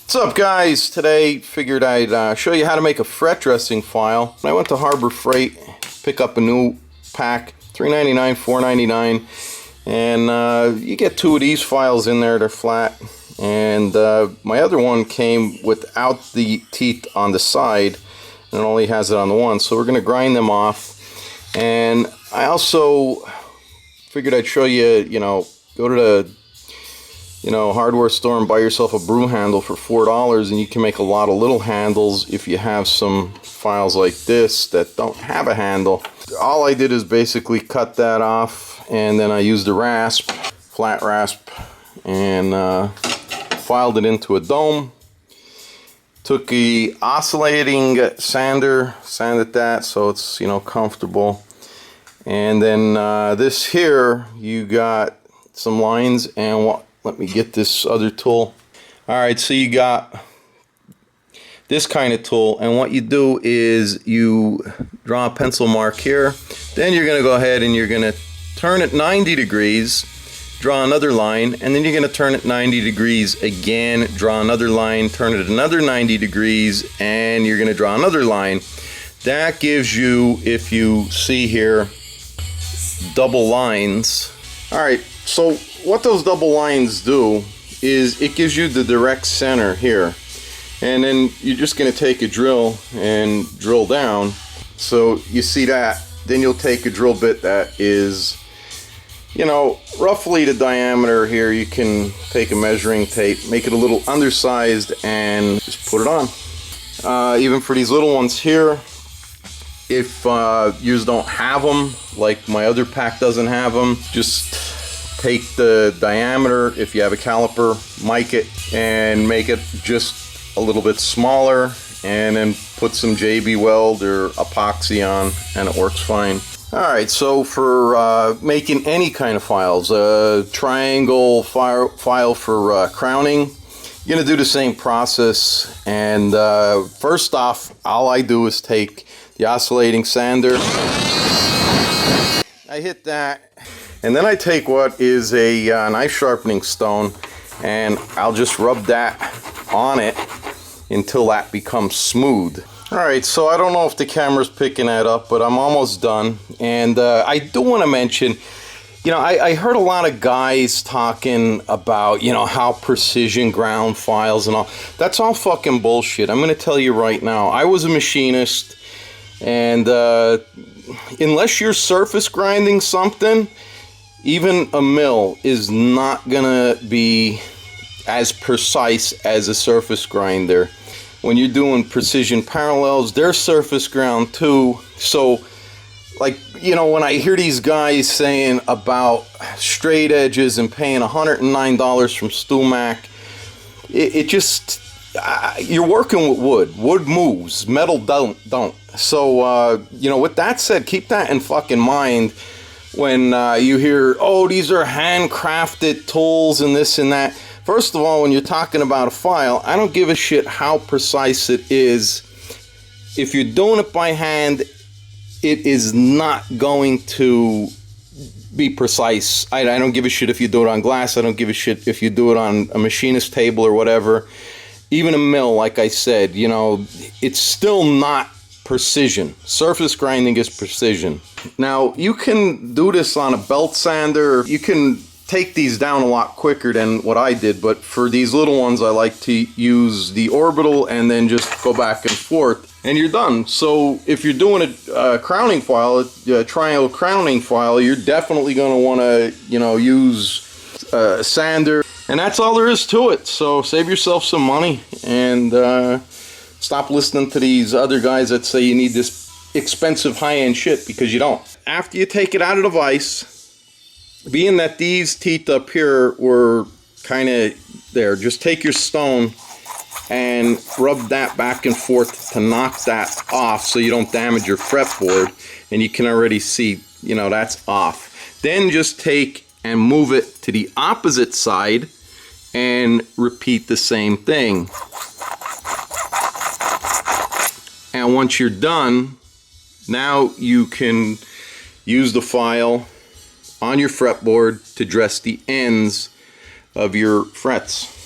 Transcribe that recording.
What's up, guys? Today figured I'd show you how to make a fret dressing file. I went to Harbor Freight, pick up a new pack, $3.99, $4.99, and you get two of these files in there. They're flat, and my other one came without the teeth on the side and it only has it on the one, so we're going to grind them off. And I also figured I'd show you, go to the hardware store and buy yourself a broom handle for $4, and you can make a lot of little handles if you have some files like this that don't have a handle. All I did is basically cut that off, and then I used a rasp, flat rasp, and filed it into a dome. Took a oscillating sander, sanded that so it's comfortable, and then this here, you got some lines, and let me get this other tool. Alright, so you got this kind of tool, and what you do is you draw a pencil mark here, then you're going to go ahead and you're going to turn it 90 degrees, draw another line, and then you're going to turn it 90 degrees again, draw another line, turn it another 90 degrees, and you're going to draw another line. That gives you, if you see here, double lines. Alright, so what those double lines do is it gives you the direct center here, and then you're just going to take a drill and drill down. So you see that, then you'll take a drill bit that is roughly the diameter here. You can take a measuring tape, make it a little undersized, and just put it on. Even for these little ones here, if you don't have them, like my other pack doesn't have them, just take the diameter, if you have a caliper, mic it and make it just a little bit smaller, and then put some JB Weld or epoxy on, and it works fine. Alright, so for making any kind of files, triangle file for crowning, you're going to do the same process. And first off, all I do is take the oscillating sander, I hit that, and then I take what is a knife sharpening stone, and I'll just rub that on it until that becomes smooth. Alright, so I don't know if the camera's picking that up, but I'm almost done. And I do want to mention, I heard a lot of guys talking about, how precision ground files and all. That's all fucking bullshit. I'm going to tell you right now. I was a machinist, and unless you're surface grinding something, even a mill is not gonna be as precise as a surface grinder. When you're doing precision parallels, they're surface ground too. So, when I hear these guys saying about straight edges and paying $109 from StewMac, it just, you're working with wood. Wood moves, metal don't. So, with that said, keep that in fucking mind when you hear, oh, these are handcrafted tools and this and that. First of all, when you're talking about a file, I don't give a shit how precise it is. If you're doing it by hand, it is not going to be precise. I don't give a shit if you do it on glass. I don't give a shit if you do it on a machinist table or whatever. Even a mill, like I said, it's still not precision. Surface grinding is precision. Now, you can do this on a belt sander. You can take these down a lot quicker than what I did, but for these little ones, I like to use the orbital and then just go back and forth, and you're done. So if you're doing a crowning file, a triangle crowning file, you're definitely going to want to, use a sander, and that's all there is to it. So save yourself some money, and stop listening to these other guys that say you need this expensive high-end shit, because you don't. After you take it out of the vise, being that these teeth up here were kind of there, just take your stone and rub that back and forth to knock that off so you don't damage your fretboard, and you can already see, that's off. Then just take and move it to the opposite side and repeat the same thing. And once you're done, now you can use the file on your fretboard to dress the ends of your frets.